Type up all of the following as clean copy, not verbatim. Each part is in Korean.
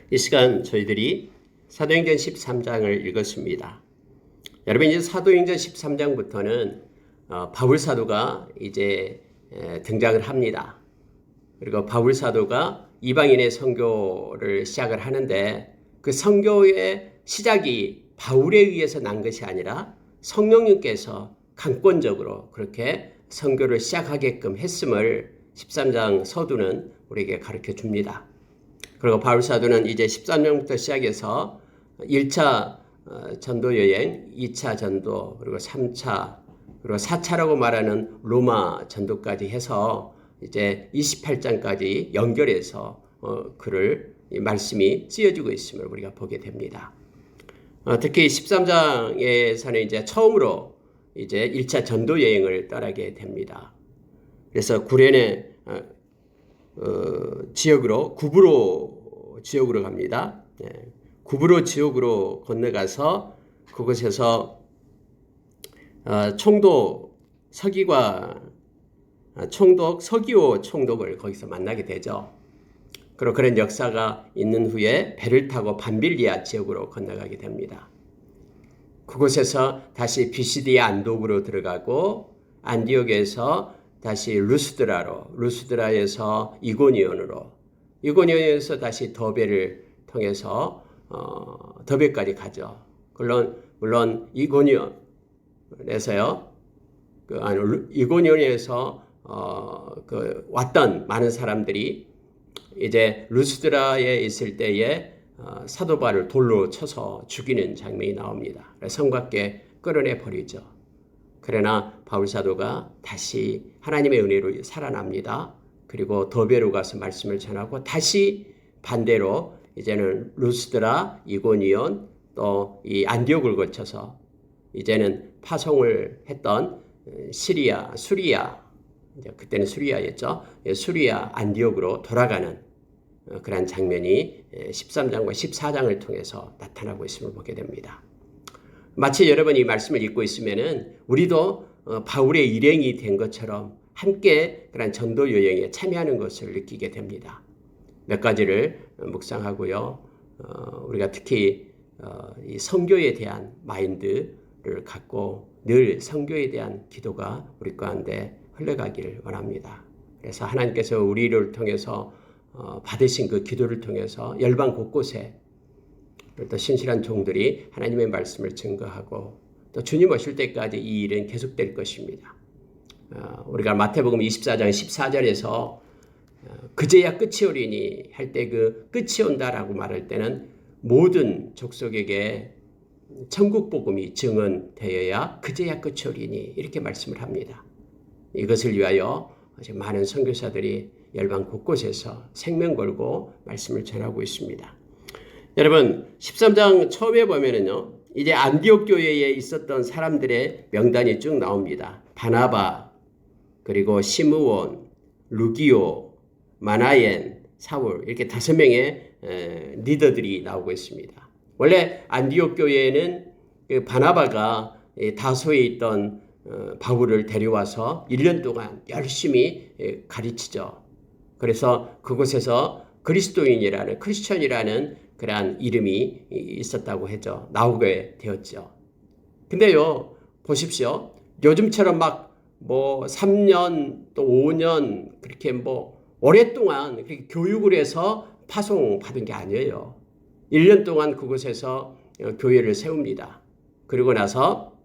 이 시간 저희들이 사도행전 13장을 읽었습니다. 여러분 이제 사도행전 13장부터는 바울 사도가 이제 등장을 합니다. 그리고 바울 사도가 이방인의 선교를 시작을 하는데 그 선교의 시작이 바울에 의해서 난 것이 아니라 성령님께서 강권적으로 그렇게 선교를 시작하게끔 했음을 13장 서두는 우리에게 가르쳐 줍니다. 그리고 바울 사도는 이제 13장부터 시작해서 1차 전도 여행, 2차 전도, 그리고 3차, 그리고 4차라고 말하는 로마 전도까지 해서 이제 28장까지 연결해서 이 말씀이 쓰여지고 있음을 우리가 보게 됩니다. 특히 13장에서는 이제 처음으로 이제 1차 전도 여행을 떠나게 됩니다. 그래서 구레네 지역으로 구브로 지역으로 갑니다. 구브로 지역으로 건너가서 그곳에서 총독 서기오 총독을 거기서 만나게 되죠. 그리고 그런 역사가 있는 후에 배를 타고 밤빌리아 지역으로 건너가게 됩니다. 그곳에서 다시 비시디아 안독으로 들어가고 안디옥에서 다시 루스드라에서 이고니온에서 다시 더베를 통해서 더베까지 가죠. 물론 이고니온에서요. 이고니온에서 왔던 많은 사람들이 이제 루스드라에 있을 때에 사도 바울을 돌로 쳐서 죽이는 장면이 나옵니다. 성 밖에 끌어내 버리죠. 그러나 바울 사도가 다시 하나님의 은혜로 살아납니다. 그리고 더베로 가서 말씀을 전하고 다시 반대로 이제는 루스드라, 이고니온 또 이 안디옥을 거쳐서 이제는 파송을 했던 수리아 그때는 수리아였죠. 수리아 안디옥으로 돌아가는 그런 장면이 13장과 14장을 통해서 나타나고 있음을 보게 됩니다. 마치 여러분이 이 말씀을 읽고 있으면은 우리도 바울의 일행이 된 것처럼 함께 그런 전도 여행에 참여하는 것을 느끼게 됩니다. 몇 가지를 묵상하고요. 우리가 특히 이 선교에 대한 마인드를 갖고 늘 선교에 대한 기도가 우리 가운데 흘러가기를 원합니다. 그래서 하나님께서 우리를 통해서 받으신 그 기도를 통해서 열방 곳곳에 또 신실한 종들이 하나님의 말씀을 증거하고 또 주님 오실 때까지 이 일은 계속될 것입니다. 우리가 마태복음 24장 14절에서 그제야 끝이 오리니 할 때 그 끝이 온다라고 말할 때는 모든 족속에게 천국 복음이 증언되어야 그제야 끝이 오리니 이렇게 말씀을 합니다. 이것을 위하여 많은 선교사들이 열방 곳곳에서 생명 걸고 말씀을 전하고 있습니다. 여러분 13장 처음에 보면은요. 이제 안디옥 교회에 있었던 사람들의 명단이 쭉 나옵니다. 바나바, 그리고 시므온, 루기오, 마나엔, 사울 이렇게 5명의 리더들이 나오고 있습니다. 원래 안디옥 교회에는 바나바가 다소에 있던 바울을 데려와서 1년 동안 열심히 가르치죠. 그래서 그곳에서 그리스도인이라는 크리스천이라는 그러한 이름이 있었다고 하죠. 나오게 되었죠. 근데요, 보십시오. 요즘처럼 막 3년 또 5년 그렇게 오랫동안 그렇게 교육을 해서 파송받은 게 아니에요. 1년 동안 그곳에서 교회를 세웁니다. 그리고 나서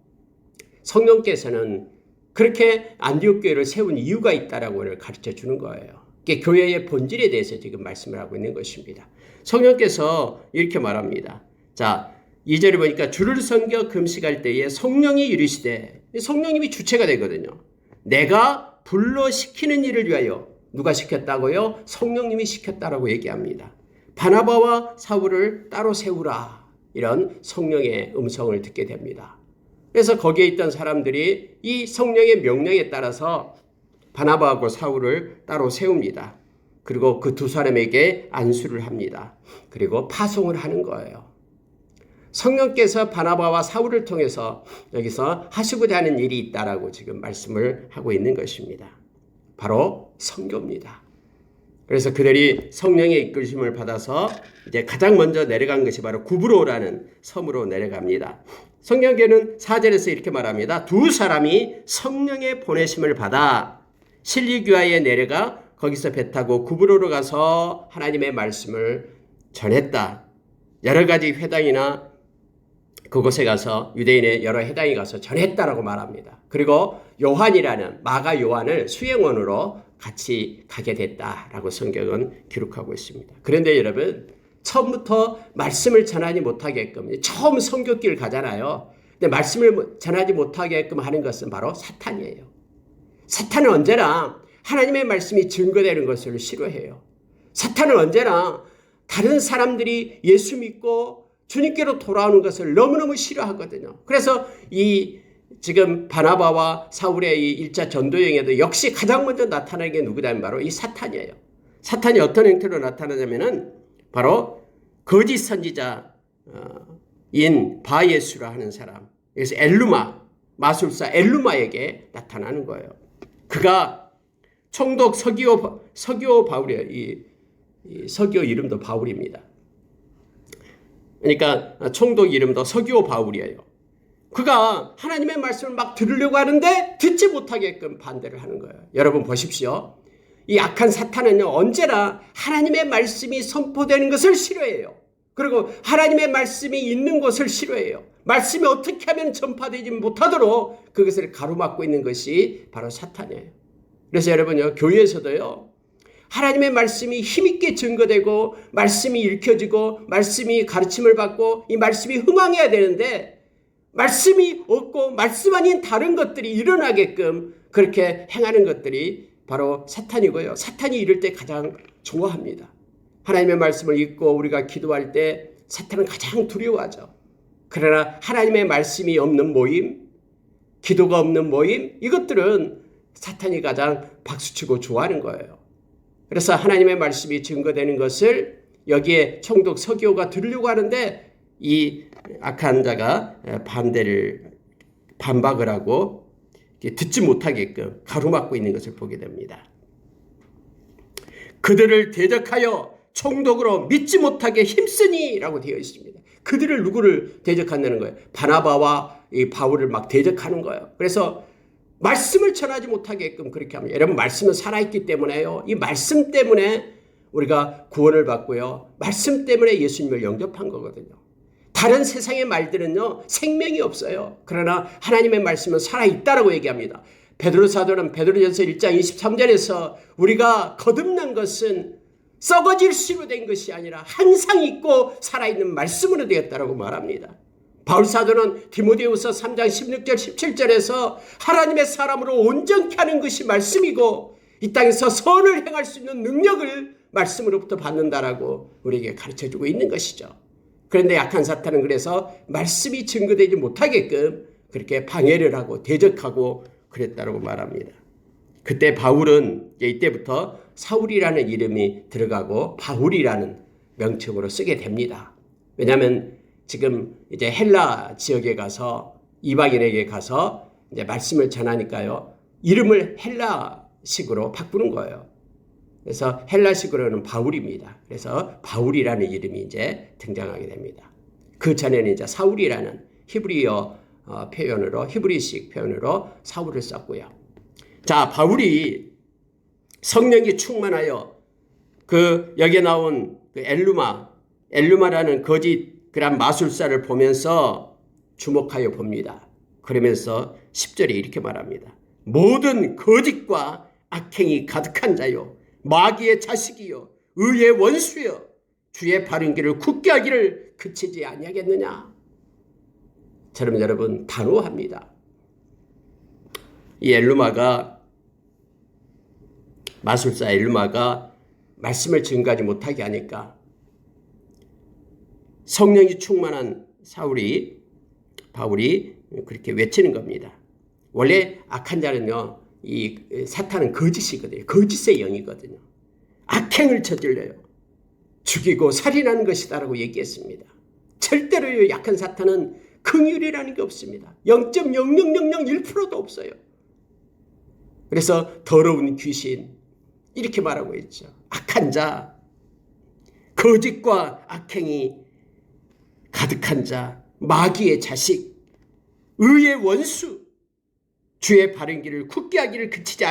성령께서는 그렇게 안디옥 교회를 세운 이유가 있다라고 가르쳐 주는 거예요. 이게 교회의 본질에 대해서 지금 말씀을 하고 있는 것입니다. 성령께서 이렇게 말합니다. 자, 2절에 보니까 주를 섬겨 금식할 때에 성령이 이르시되, 성령님이 주체가 되거든요. 내가 불러 시키는 일을 위하여. 누가 시켰다고요? 성령님이 시켰다라고 얘기합니다. 바나바와 사울을 따로 세우라. 이런 성령의 음성을 듣게 됩니다. 그래서 거기에 있던 사람들이 이 성령의 명령에 따라서 바나바하고 사울을 따로 세웁니다. 그리고 그 두 사람에게 안수를 합니다. 그리고 파송을 하는 거예요. 성령께서 바나바와 사울을 통해서 여기서 하시고자 하는 일이 있다라고 지금 말씀을 하고 있는 것입니다. 바로 선교입니다. 그래서 그들이 성령의 이끌심을 받아서 이제 가장 먼저 내려간 것이 바로 구브로라는 섬으로 내려갑니다. 성경에는 4절에서 이렇게 말합니다. 두 사람이 성령의 보내심을 받아 실리귀아에 내려가 거기서 배 타고 구브로로 가서 하나님의 말씀을 전했다. 여러 가지 회당이나 그곳에 가서 유대인의 여러 회당에 가서 전했다라고 말합니다. 그리고 요한이라는 마가 요한을 수행원으로 같이 가게 됐다라고 성경은 기록하고 있습니다. 그런데 여러분, 처음부터 말씀을 전하지 못하게끔 처음 선교길 가잖아요. 근데 말씀을 전하지 못하게끔 하는 것은 바로 사탄이에요. 사탄은 언제나 하나님의 말씀이 증거되는 것을 싫어해요. 사탄은 언제나 다른 사람들이 예수 믿고 주님께로 돌아오는 것을 너무너무 싫어하거든요. 그래서 이 지금 바나바와 사울의 이 1차 전도여행에도 역시 가장 먼저 나타나는 게 누구냐면 바로 이 사탄이에요. 사탄이 어떤 형태로 나타나냐면은 바로 거짓 선지자인 바예수라 하는 사람, 그래서 엘루마, 마술사 엘루마에게 나타나는 거예요. 그가 총독 서기오 바울이에요. 이 서기오 이름도 바울입니다. 그러니까 총독 이름도 서기오 바울이에요. 그가 하나님의 말씀을 막 들으려고 하는데 듣지 못하게끔 반대를 하는 거예요. 여러분 보십시오. 이 악한 사탄은요, 언제나 하나님의 말씀이 선포되는 것을 싫어해요. 그리고 하나님의 말씀이 있는 것을 싫어해요. 말씀이 어떻게 하면 전파되지 못하도록 그것을 가로막고 있는 것이 바로 사탄이에요. 그래서 여러분요, 교회에서도요, 하나님의 말씀이 힘있게 증거되고 말씀이 읽혀지고 말씀이 가르침을 받고 이 말씀이 흥황해야 되는데 말씀이 없고 말씀 아닌 다른 것들이 일어나게끔 그렇게 행하는 것들이 바로 사탄이고요. 사탄이 이럴 때 가장 좋아합니다. 하나님의 말씀을 읽고 우리가 기도할 때 사탄은 가장 두려워하죠. 그러나 하나님의 말씀이 없는 모임, 기도가 없는 모임, 이것들은 사탄이 가장 박수치고 좋아하는 거예요. 그래서 하나님의 말씀이 증거되는 것을 여기에 총독 서기오가 들으려고 하는데 이 악한 자가 반박을 하고 듣지 못하게끔 가로막고 있는 것을 보게 됩니다. 그들을 대적하여 총독으로 믿지 못하게 힘쓰니 라고 되어 있습니다. 그들을 누구를 대적한다는 거예요? 바나바와 이 바울을 막 대적하는 거예요. 그래서 말씀을 전하지 못하게끔 그렇게 합니다. 여러분, 말씀은 살아있기 때문에요. 이 말씀 때문에 우리가 구원을 받고요. 말씀 때문에 예수님을 영접한 거거든요. 다른 세상의 말들은요, 생명이 없어요. 그러나 하나님의 말씀은 살아있다라고 얘기합니다. 베드로 사도는 베드로전서 1장 23절에서 우리가 거듭난 것은 썩어질 씨로 된 것이 아니라 항상 있고 살아있는 말씀으로 되었다라고 말합니다. 바울 사도는 디모데후서 3장 16절 17절에서 하나님의 사람으로 온전케 하는 것이 말씀이고 이 땅에서 선을 행할 수 있는 능력을 말씀으로부터 받는다라고 우리에게 가르쳐주고 있는 것이죠. 그런데 약한 사탄은 그래서 말씀이 증거되지 못하게끔 그렇게 방해를 하고 대적하고 그랬다고 말합니다. 그때 바울은 이때부터 사울이라는 이름이 들어가고 바울이라는 명칭으로 쓰게 됩니다. 왜냐하면 지금 이제 헬라 지역에 가서 이방인에게 가서 이제 말씀을 전하니까요, 이름을 헬라식으로 바꾸는 거예요. 그래서 헬라식으로는 바울입니다. 그래서 바울이라는 이름이 이제 등장하게 됩니다. 그 전에는 이제 사울이라는 히브리어 표현으로, 히브리식 표현으로 사울을 썼고요. 자, 바울이 성령이 충만하여 그 여기에 나온 그 엘루마라는 거짓 그런 마술사를 보면서 주목하여 봅니다. 그러면서 10절에 이렇게 말합니다. 모든 거짓과 악행이 가득한 자요, 마귀의 자식이요, 의의 원수요, 주의 바른 길을 굳게 하기를 그치지 아니하겠느냐. 저는 여러분 단호합니다. 이 마술사 엘루마가 말씀을 증거하지 못하게 하니까 성령이 충만한 바울이 그렇게 외치는 겁니다. 원래 악한 자는요, 이 사탄은 거짓이거든요. 거짓의 영이거든요. 악행을 저질러요. 죽이고 살인하는 것이다라고 얘기했습니다. 절대로 약한 사탄은 긍휼이라는 게 없습니다. 0.0001%도 없어요. 그래서 더러운 귀신, 이렇게 말하고 있죠. 악한 자, 거짓과 악행이 가득한 자, 마귀의 자식, 의의 원수, 주의 바른 길을 굳게 하기를 그치지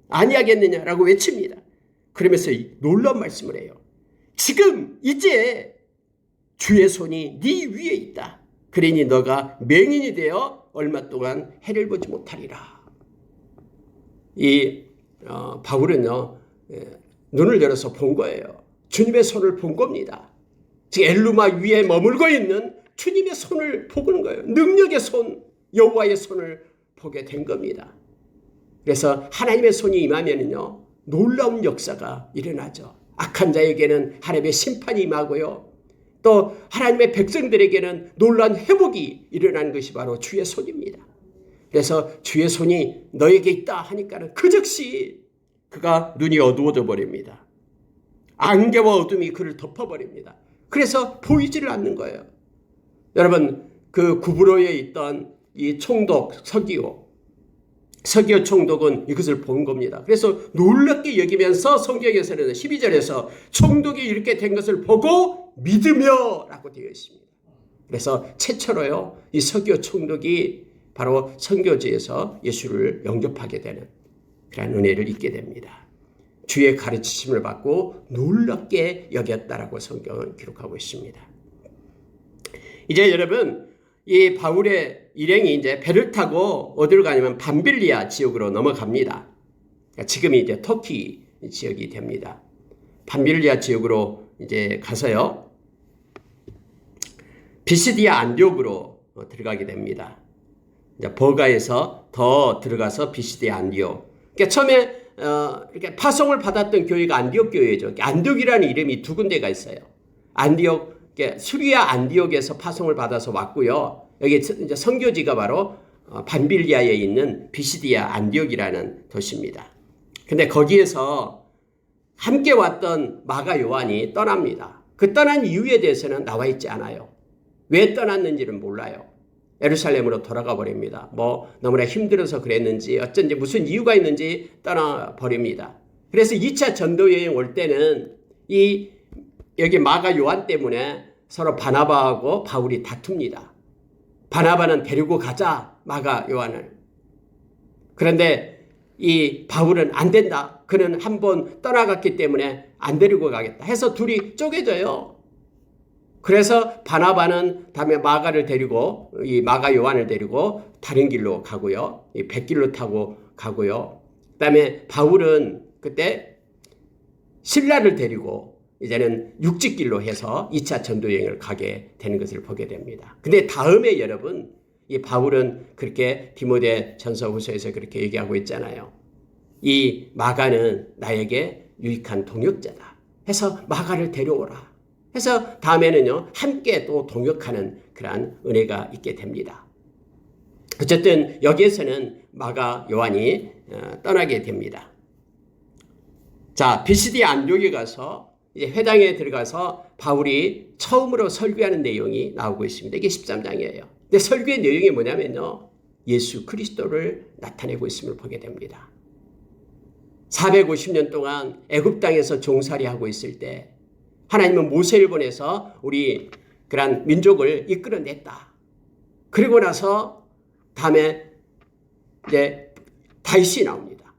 아니하겠느냐라고 외칩니다. 그러면서 놀라운 말씀을 해요. 지금 이제 주의 손이 네 위에 있다. 그러니 너가 맹인이 되어 얼마 동안 해를 보지 못하리라. 이 바울은요, 눈을 열어서 본 거예요. 주님의 손을 본 겁니다. 지금 엘루마 위에 머물고 있는 주님의 손을 보는 거예요. 능력의 손, 여호와의 손을 보게 된 겁니다. 그래서 하나님의 손이 임하면요, 놀라운 역사가 일어나죠. 악한 자에게는 하나님의 심판이 임하고요, 또 하나님의 백성들에게는 놀라운 회복이 일어나는 것이 바로 주의 손입니다. 그래서 주의 손이 너에게 있다 하니까는 그 즉시 그가 눈이 어두워져 버립니다. 안개와 어둠이 그를 덮어버립니다. 그래서 보이지를 않는 거예요. 여러분, 그 구브로에 있던 이 총독 서기오 총독은 이것을 본 겁니다. 그래서 놀랍게 여기면서 성경에서는 12절에서 총독이 이렇게 된 것을 보고 믿으며 라고 되어 있습니다. 그래서 최초로요, 이 서기오 총독이 바로 선교지에서 예수를 영접하게 되는 그런 은혜를 잊게 됩니다. 주의 가르치심을 받고 놀랍게 여겼다라고 성경은 기록하고 있습니다. 이제 여러분, 이 바울의 일행이 이제 배를 타고 어디로 가냐면 밤빌리아 지역으로 넘어갑니다. 지금이 이제 터키 지역이 됩니다. 밤빌리아 지역으로 이제 가서요, 비시디아 안디옥으로 들어가게 됩니다. 이제 버가에서 더 들어가서 비시디아 안디옥. 그러니까 처음에 이렇게 파송을 받았던 교회가 안디옥 교회죠. 안디옥이라는 이름이 두 군데가 있어요. 안디옥, 수리아 안디옥에서 파송을 받아서 왔고요. 여기 이제 선교지가 바로 밤빌리아에 있는 비시디아 안디옥이라는 도시입니다. 근데 거기에서 함께 왔던 마가 요한이 떠납니다. 그 떠난 이유에 대해서는 나와 있지 않아요. 왜 떠났는지는 몰라요. 예루살렘으로 돌아가 버립니다. 뭐 너무나 힘들어서 그랬는지 어쩐지 무슨 이유가 있는지 떠나버립니다. 그래서 2차 전도 여행 올 때는 여기 마가 요한 때문에 서로 바나바하고 바울이 다툽니다. 바나바는 데리고 가자, 마가 요한을. 그런데 이 바울은 안 된다. 그는 한번 떠나갔기 때문에 안 데리고 가겠다 해서 둘이 쪼개져요. 그래서 바나바는 다음에 마가를 데리고, 이 마가 요한을 데리고 다른 길로 가고요. 이 백길로 타고 가고요. 그 다음에 바울은 그때 실라를 데리고 이제는 육지길로 해서 2차 전도여행을 가게 되는 것을 보게 됩니다. 근데 다음에 여러분, 이 바울은 그렇게 디모데 전서후서에서 그렇게 얘기하고 있잖아요. 이 마가는 나에게 유익한 동역자다 해서 마가를 데려오라. 해서 다음에는요, 함께 또 동역하는 그러한 은혜가 있게 됩니다. 어쨌든 여기에서는 마가 요한이 떠나게 됩니다. 자, 비시디아 안디옥에 가서 이제 회당에 들어가서 바울이 처음으로 설교하는 내용이 나오고 있습니다. 이게 13장이에요. 근데 설교의 내용이 뭐냐면요, 예수 그리스도를 나타내고 있음을 보게 됩니다. 450년 동안 애굽 땅에서 종살이하고 있을 때 하나님은 모세를 보내서 우리 그런 민족을 이끌어냈다. 그리고 나서 다음에 이제 다윗이 나옵니다.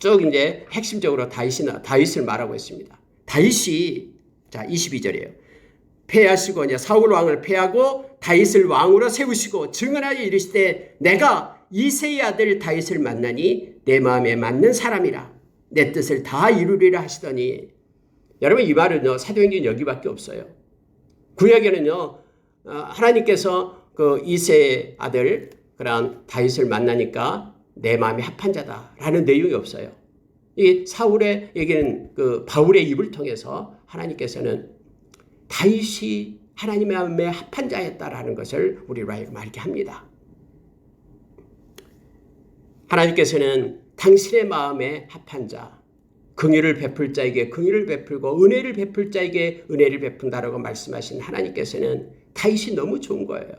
쭉 이제 핵심적으로 다윗을 말하고 있습니다. 다윗이, 자, 22절이에요. 패하시고 이제 사울 왕을 패하고 다윗을 왕으로 세우시고 증언하여 이르시되 내가 이새의 아들 다윗을 만나니 내 마음에 맞는 사람이라 내 뜻을 다 이루리라 하시더니, 여러분 이 말은요, 사도행전 여기밖에 없어요. 구약에는요, 하나님께서 그 이새의 아들 그런 다윗을 만나니까 내 마음이 합한 자다라는 내용이 없어요. 이 사울의 얘기는 그 바울의 입을 통해서 하나님께서는 다윗이 하나님의 마음에 합한 자였다라는 것을 우리로 하여금 알게 합니다. 하나님께서는 당신의 마음에 합한 자, 긍휼을 베풀 자에게 긍휼을 베풀고 은혜를 베풀 자에게 은혜를 베푼다라고 말씀하신 하나님께서는 다윗이 너무 좋은 거예요.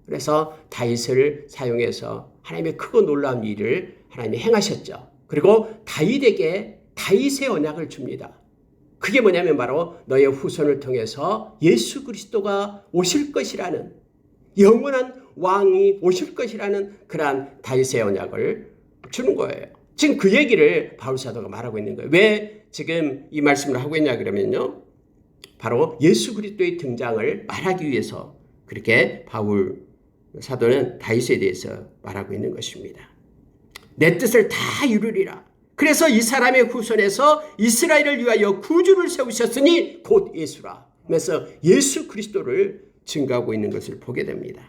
그래서 다윗을 사용해서 하나님의 크고 놀라운 일을 하나님이 행하셨죠. 그리고 다윗에게 다윗의 언약을 줍니다. 그게 뭐냐면 바로 너의 후손을 통해서 예수 그리스도가 오실 것이라는, 영원한 왕이 오실 것이라는 그러한 다윗의 언약을 주는 거예요. 지금 그 얘기를 바울 사도가 말하고 있는 거예요. 왜 지금 이 말씀을 하고 있냐 그러면요, 바로 예수 그리스도의 등장을 말하기 위해서 그렇게 바울 사도는 다윗에 대해서 말하고 있는 것입니다. 내 뜻을 다 이루리라. 그래서 이 사람의 후손에서 이스라엘을 위하여 구주를 세우셨으니 곧 예수라. 그래서 예수 그리스도를 증거하고 있는 것을 보게 됩니다.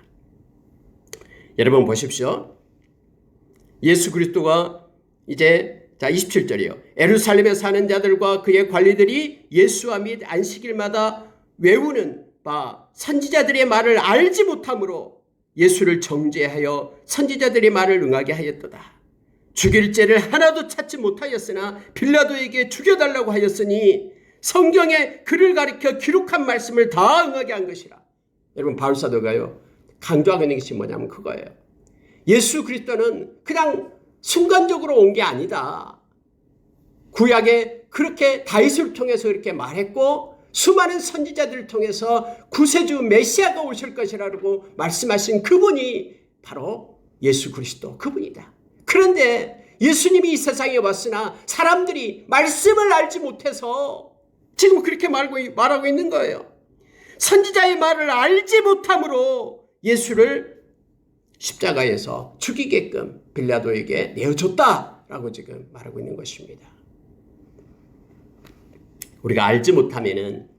여러분 보십시오. 예수 그리스도가 이제 27절이요. 예루살렘에 사는 자들과 그의 관리들이 예수와 및 안식일마다 외우는 바 선지자들의 말을 알지 못함으로 예수를 정죄하여 선지자들의 말을 응하게 하였도다. 죽일 죄를 하나도 찾지 못하였으나 빌라도에게 죽여달라고 하였으니 성경에 그를 가리켜 기록한 말씀을 다 응하게 한 것이라. 여러분 바울 사도가요 강조하고 있는 것이 뭐냐면 그거예요. 예수 그리스도는 그냥 순간적으로 온 게 아니다. 구약에 그렇게 다윗을 통해서 이렇게 말했고 수많은 선지자들을 통해서 구세주 메시아가 오실 것이라고 말씀하신 그분이 바로 예수 그리스도 그분이다. 그런데 예수님이 이 세상에 왔으나 사람들이 말씀을 알지 못해서 지금 그렇게 말하고 있는 거예요. 선지자의 말을 알지 못함으로 예수를 십자가에서 죽이게끔 빌라도에게 내어줬다라고 지금 말하고 있는 것입니다. 우리가 알지 못하면은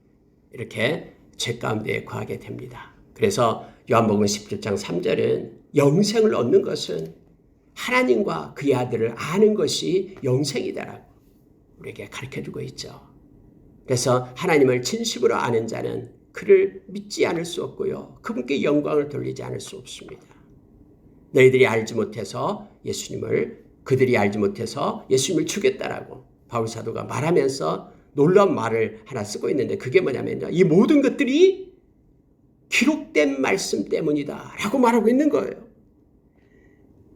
이렇게 죄 가운데 거하게 됩니다. 그래서 요한복음 17장 3절은 영생을 얻는 것은 하나님과 그의 아들을 아는 것이 영생이다라고 우리에게 가르쳐주고 있죠. 그래서 하나님을 진심으로 아는 자는 그를 믿지 않을 수 없고요. 그분께 영광을 돌리지 않을 수 없습니다. 너희들이 알지 못해서 그들이 알지 못해서 예수님을 죽였다라고 바울 사도가 말하면서 놀라운 말을 하나 쓰고 있는데 그게 뭐냐면요. 이 모든 것들이 기록된 말씀 때문이다 라고 말하고 있는 거예요.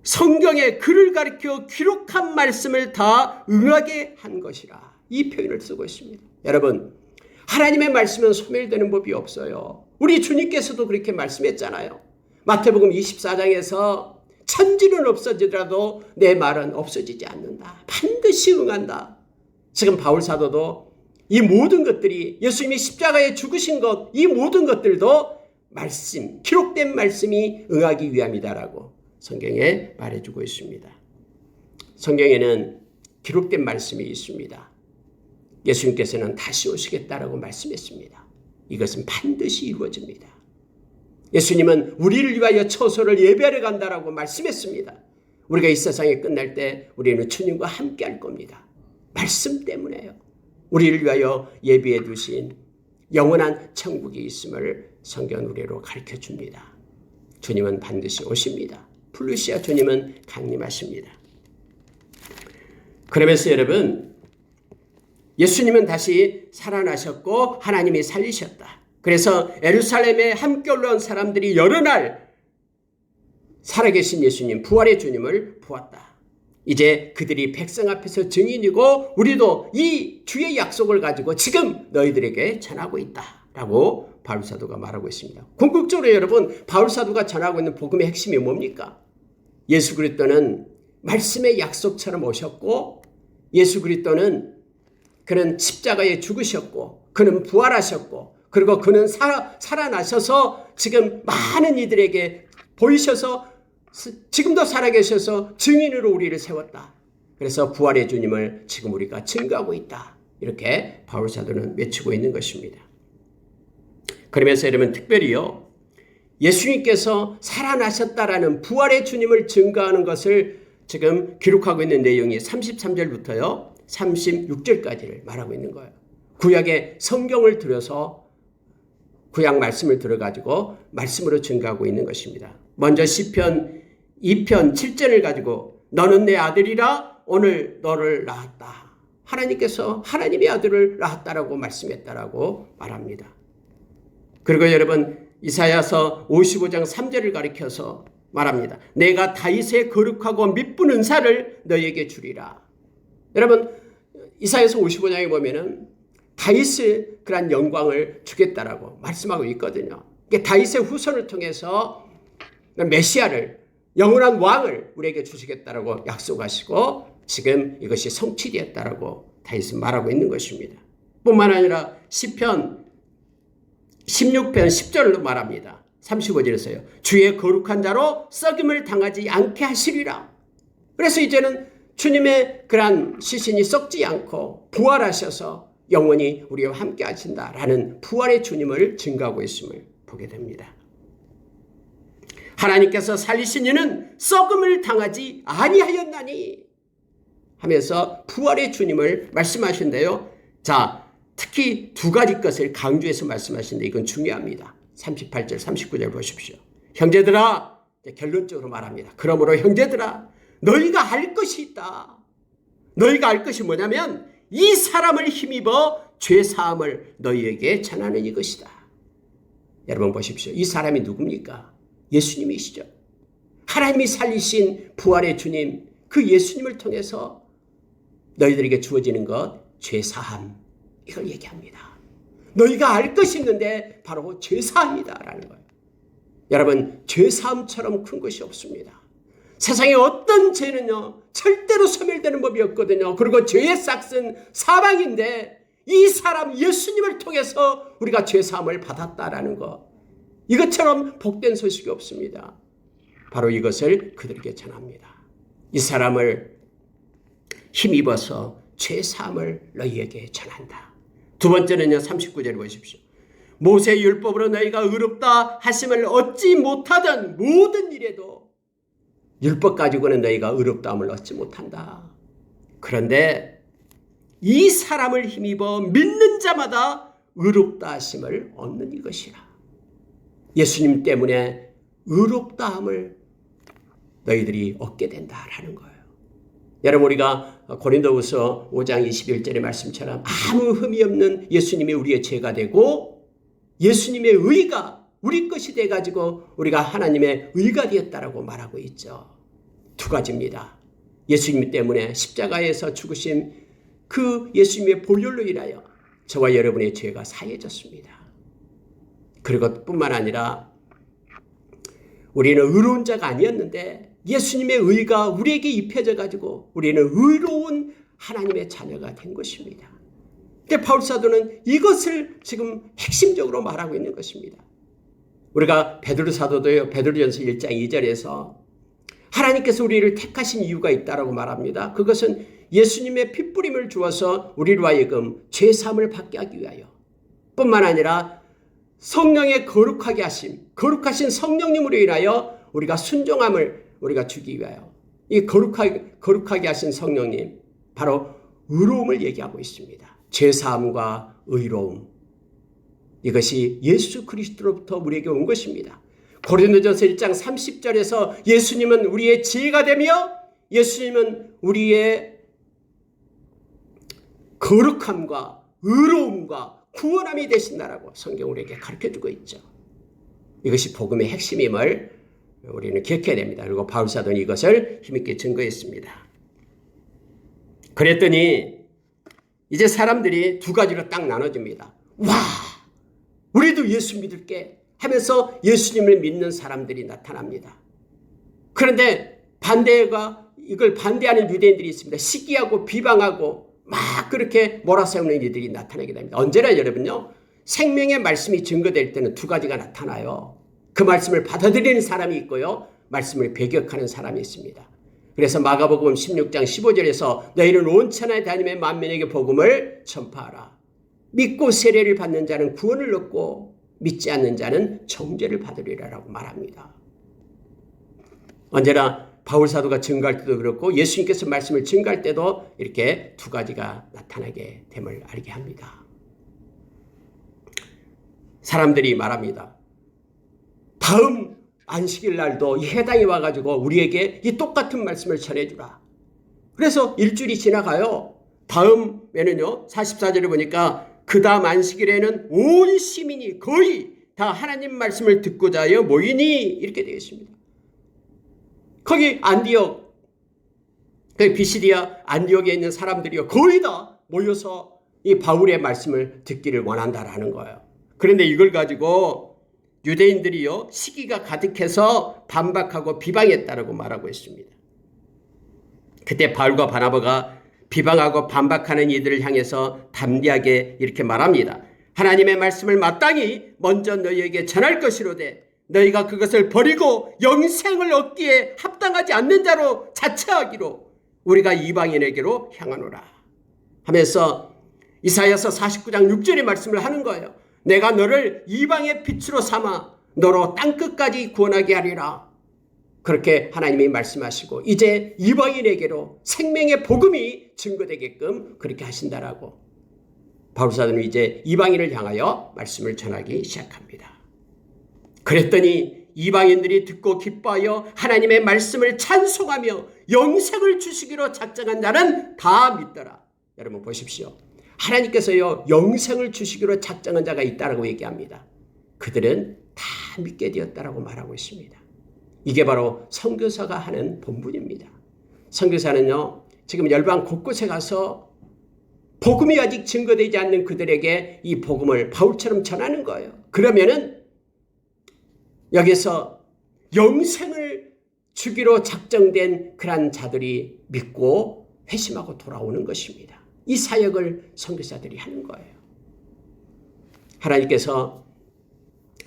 성경에 그를 가리켜 기록한 말씀을 다 응하게 한 것이라. 이 표현을 쓰고 있습니다. 여러분, 하나님의 말씀은 소멸되는 법이 없어요. 우리 주님께서도 그렇게 말씀했잖아요. 마태복음 24장에서 천지는 없어지더라도 내 말은 없어지지 않는다. 반드시 응한다. 지금 바울 사도도 이 모든 것들이 예수님이 십자가에 죽으신 것, 이 모든 것들도 말씀, 기록된 말씀이 응하기 위함이다라고 성경에 말해주고 있습니다. 성경에는 기록된 말씀이 있습니다. 예수님께서는 다시 오시겠다라고 말씀했습니다. 이것은 반드시 이루어집니다. 예수님은 우리를 위하여 처소를 예배하러 간다라고 말씀했습니다. 우리가 이 세상에 끝날 때 우리는 주님과 함께 할 겁니다. 말씀 때문에요. 우리를 위하여 예비해 두신 영원한 천국이 있음을 성경 우리로 가르쳐 줍니다. 주님은 반드시 오십니다. 플루시아 주님은 강림하십니다. 그러면서 여러분, 예수님은 다시 살아나셨고 하나님이 살리셨다. 그래서 예루살렘에 함께 올라온 사람들이 여러 날 살아계신 예수님, 부활의 주님을 보았다. 이제 그들이 백성 앞에서 증인이고 우리도 이 주의 약속을 가지고 지금 너희들에게 전하고 있다라고 바울 사도가 말하고 있습니다. 궁극적으로 여러분, 바울 사도가 전하고 있는 복음의 핵심이 뭡니까? 예수 그리스도는 말씀의 약속처럼 오셨고 예수 그리스도는 그는 십자가에 죽으셨고 그는 부활하셨고 그리고 그는 살아나셔서 지금 많은 이들에게 보이셔서 지금도 살아계셔서 증인으로 우리를 세웠다. 그래서 부활의 주님을 지금 우리가 증거하고 있다. 이렇게 바울 사도는 외치고 있는 것입니다. 그러면서 여러분 특별히요. 예수님께서 살아나셨다라는 부활의 주님을 증거하는 것을 지금 기록하고 있는 내용이 33절부터요. 36절까지를 말하고 있는 거예요. 구약의 성경을 들여서 구약 말씀을 들어가지고 말씀으로 증거하고 있는 것입니다. 먼저 시편 2편 7절을 가지고 너는 내 아들이라 오늘 너를 낳았다. 하나님께서 하나님의 아들을 낳았다라고 말씀했다라고 말합니다. 그리고 여러분 이사야서 55장 3절을 가리켜서 말합니다. 내가 다윗의 거룩하고 미쁜 은사를 너에게 주리라. 여러분 이사야서 55장에 보면은 다윗의 그런 영광을 주겠다라고 말씀하고 있거든요. 다윗의 후손을 통해서 메시아를 영원한 왕을 우리에게 주시겠다라고 약속하시고 지금 이것이 성취되었다라고 다윗은 말하고 있는 것입니다. 뿐만 아니라 시편 16편 10절로 말합니다. 35절에서요. 주의 거룩한 자로 썩임을 당하지 않게 하시리라. 그래서 이제는 주님의 그러한 시신이 썩지 않고 부활하셔서 영원히 우리와 함께 하신다라는 부활의 주님을 증거하고 있음을 보게 됩니다. 하나님께서 살리신 이는 썩음을 당하지 아니하였나니 하면서 부활의 주님을 말씀하신대요. 자, 특히 두 가지 것을 강조해서 말씀하시는데 이건 중요합니다. 38절, 39절 보십시오. 형제들아, 결론적으로 말합니다. 그러므로 형제들아, 너희가 알 것이 있다. 너희가 알 것이 뭐냐면 이 사람을 힘입어 죄사함을 너희에게 전하는 이것이다. 여러분 보십시오. 이 사람이 누굽니까? 예수님이시죠. 하나님이 살리신 부활의 주님, 그 예수님을 통해서 너희들에게 주어지는 것, 죄사함, 이걸 얘기합니다. 너희가 알 것이 있는데 바로 죄사함이다라는 거예요. 여러분, 죄사함처럼 큰 것이 없습니다. 세상에 어떤 죄는요, 절대로 소멸되는 법이 없거든요. 그리고 죄의 싹은 사망인데 이 사람 예수님을 통해서 우리가 죄사함을 받았다라는 것, 이것처럼 복된 소식이 없습니다. 바로 이것을 그들에게 전합니다. 이 사람을 힘입어서 죄사함을 너희에게 전한다. 두 번째는요, 39절 보십시오. 모세의 율법으로 너희가 의롭다 하심을 얻지 못하던 모든 일에도 율법 가지고는 너희가 의롭다함을 얻지 못한다. 그런데 이 사람을 힘입어 믿는 자마다 의롭다 하심을 얻는 이것이라. 예수님 때문에 의롭다함을 너희들이 얻게 된다라는 거예요. 여러분, 우리가 고린도후서 5장 21절의 말씀처럼 아무 흠이 없는 예수님이 우리의 죄가 되고 예수님의 의가 우리 것이 돼가지고 우리가 하나님의 의가 되었다라고 말하고 있죠. 두 가지입니다. 예수님 때문에 십자가에서 죽으신 그 예수님의 보혈로 인하여 저와 여러분의 죄가 사해졌습니다. 그리고 뿐만 아니라 우리는 의로운 자가 아니었는데 예수님의 의가 우리에게 입혀져 가지고 우리는 의로운 하나님의 자녀가 된 것입니다. 근데 바울 사도는 이것을 지금 핵심적으로 말하고 있는 것입니다. 우리가 베드로 사도도요, 베드로전서 1장 2절에서 하나님께서 우리를 택하신 이유가 있다라고 말합니다. 그것은 예수님의 핏부림을 주어서 우리로 하여금 죄사함을 받게 하기 위하여 뿐만 아니라 성령의 거룩하게 하심, 거룩하신 성령님으로 인하여 우리가 순종함을 우리가 주기 위하여 이 거룩하게 하신 성령님, 바로 의로움을 얘기하고 있습니다. 죄사함과 의로움, 이것이 예수 그리스도로부터 우리에게 온 것입니다. 고린도전서 1장 30절에서 예수님은 우리의 지혜가 되며 예수님은 우리의 거룩함과 의로움과 구원함이 되신다라고 성경 우리에게 가르쳐주고 있죠. 이것이 복음의 핵심임을 우리는 기억해야 됩니다. 그리고 바울 사도는 이것을 힘있게 증거했습니다. 그랬더니 이제 사람들이 두 가지로 딱 나눠집니다. 와, 우리도 예수 믿을게 하면서 예수님을 믿는 사람들이 나타납니다. 그런데 이걸 반대하는 유대인들이 있습니다. 시기하고 비방하고 막 그렇게 몰아세우는 이들이 나타나게 됩니다. 언제나 여러분요, 생명의 말씀이 증거될 때는 두 가지가 나타나요. 그 말씀을 받아들이는 사람이 있고요, 말씀을 배격하는 사람이 있습니다. 그래서 마가복음 16장 15절에서 너희는 온 천하에 다니며 만민에게 복음을 전파하라. 믿고 세례를 받는 자는 구원을 얻고 믿지 않는 자는 정죄를 받으리라라고 말합니다. 언제나 바울 사도가 증거할 때도 그렇고 예수님께서 말씀을 증거할 때도 이렇게 두 가지가 나타나게 됨을 알게 합니다. 사람들이 말합니다. 다음 안식일 날도 이 해당이 와가지고 우리에게 이 똑같은 말씀을 전해주라. 그래서 일주일이 지나가요. 다음에는요, 44절에 보니까 그 다음 안식일에는 온 시민이 거의 다 하나님 말씀을 듣고자 하여 모이니 이렇게 되어 있습니다. 거기 안디옥 그 비시디아 안디옥에 있는 사람들이요 거의 다 모여서 이 바울의 말씀을 듣기를 원한다라는 거예요. 그런데 이걸 가지고 유대인들이요 시기가 가득해서 반박하고 비방했다라고 말하고 있습니다. 그때 바울과 바나바가 비방하고 반박하는 이들을 향해서 담대하게 이렇게 말합니다. 하나님의 말씀을 마땅히 먼저 너희에게 전할 것이로되 너희가 그것을 버리고 영생을 얻기에 합당하지 않는 자로 자처하기로 우리가 이방인에게로 향하노라 하면서 이사야서 49장 6절의 말씀을 하는 거예요. 내가 너를 이방의 빛으로 삼아 너로 땅끝까지 구원하게 하리라. 그렇게 하나님이 말씀하시고 이제 이방인에게로 생명의 복음이 증거되게끔 그렇게 하신다라고 바울사도는 이제 이방인을 향하여 말씀을 전하기 시작합니다. 그랬더니 이방인들이 듣고 기뻐하여 하나님의 말씀을 찬송하며 영생을 주시기로 작정한 자는 다 믿더라. 여러분 보십시오. 하나님께서요 영생을 주시기로 작정한 자가 있다라고 얘기합니다. 그들은 다 믿게 되었다라고 말하고 있습니다. 이게 바로 선교사가 하는 본분입니다. 선교사는요 지금 열방 곳곳에 가서 복음이 아직 증거되지 않는 그들에게 이 복음을 바울처럼 전하는 거예요. 그러면은 여기서 영생을 주기로 작정된 그런 자들이 믿고 회심하고 돌아오는 것입니다. 이 사역을 선교사들이 하는 거예요. 하나님께서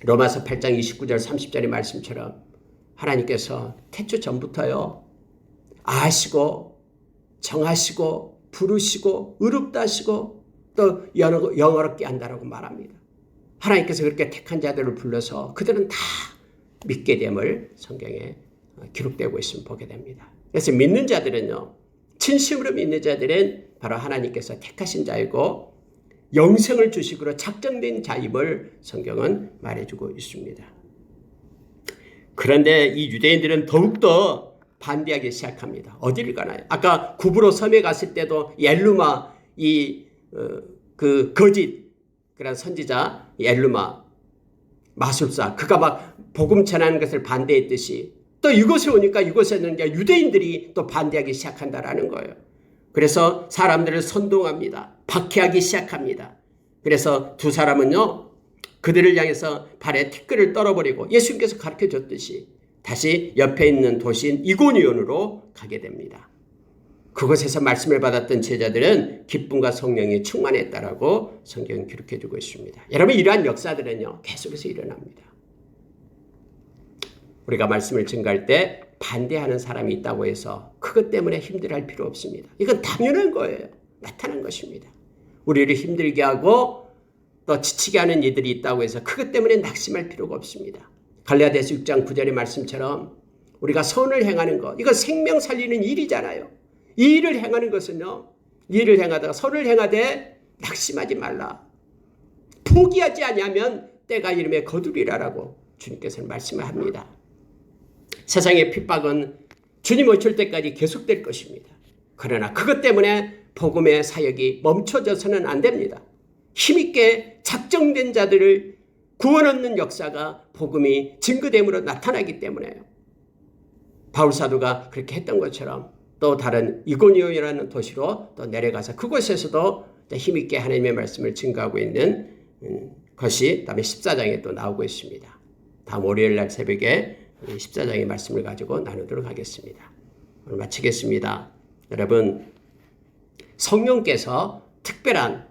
로마서 8장 29절 30절의 말씀처럼 하나님께서 태초 전부터요 아시고 정하시고 부르시고 의롭다 하시고 또 영어롭게 한다라고 말합니다. 하나님께서 그렇게 택한 자들을 불러서 그들은 다 믿게 됨을 성경에 기록되고 있으면 보게 됩니다. 그래서 믿는 자들은요 진심으로 믿는 자들은 바로 하나님께서 택하신 자이고 영생을 주시기로 작정된 자임을 성경은 말해주고 있습니다. 그런데 이 유대인들은 더욱더 반대하기 시작합니다. 어디를 가나요? 아까 구브로 섬에 갔을 때도 엘루마 그 거짓 그런 선지자 엘루마 마술사 그가 막 복음 전하는 것을 반대했듯이 또 이곳에 오니까 이곳에는 유대인들이 또 반대하기 시작한다라는 거예요. 그래서 사람들을 선동합니다. 박해하기 시작합니다. 그래서 두 사람은요 그들을 향해서 발에 티끌을 떨어버리고 예수님께서 가르쳐 줬듯이 다시 옆에 있는 도시인 이고니온으로 가게 됩니다. 그곳에서 말씀을 받았던 제자들은 기쁨과 성령이 충만했다라고 성경은 기록해 주고 있습니다. 여러분 이러한 역사들은요 계속해서 일어납니다. 우리가 말씀을 증거할 때 반대하는 사람이 있다고 해서 그것 때문에 힘들어할 필요 없습니다. 이건 당연한 거예요. 나타난 것입니다. 우리를 힘들게 하고 또 지치게 하는 이들이 있다고 해서 그것 때문에 낙심할 필요가 없습니다. 갈라디아서 6장 9절의 말씀처럼 우리가 선을 행하는 것 이거 생명 살리는 일이잖아요. 이 일을 행하는 것은요 이 일을 행하다가 선을 행하되 낙심하지 말라. 포기하지 아니하면 때가 이름에 거두리라라고 주님께서는 말씀을 합니다. 세상의 핍박은 주님 오실 때까지 계속될 것입니다. 그러나 그것 때문에 복음의 사역이 멈춰져서는 안 됩니다. 힘있게 작정된 자들을 구원 얻는 역사가 복음이 증거됨으로 나타나기 때문에요. 바울사도가 그렇게 했던 것처럼 또 다른 이고니온이라는 도시로 또 내려가서 그곳에서도 힘있게 하나님의 말씀을 증거하고 있는 것이 다음에 14장에 또 나오고 있습니다. 다음 월요일 날 새벽에 14장의 말씀을 가지고 나누도록 하겠습니다. 오늘 마치겠습니다. 여러분 성령께서 특별한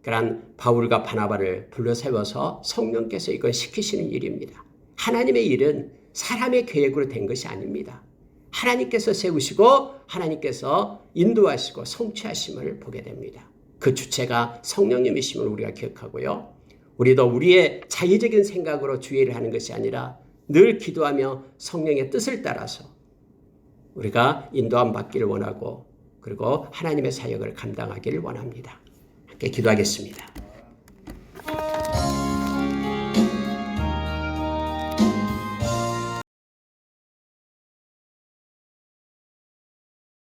그런 바울과 바나바를 불러 세워서 성령께서 이걸 시키시는 일입니다. 하나님의 일은 사람의 계획으로 된 것이 아닙니다. 하나님께서 세우시고 하나님께서 인도하시고 성취하심을 보게 됩니다. 그 주체가 성령님이심을 우리가 기억하고요. 우리도 우리의 자의적인 생각으로 주의를 하는 것이 아니라 늘 기도하며 성령의 뜻을 따라서 우리가 인도함 받기를 원하고 그리고 하나님의 사역을 감당하기를 원합니다. 함께 기도하겠습니다.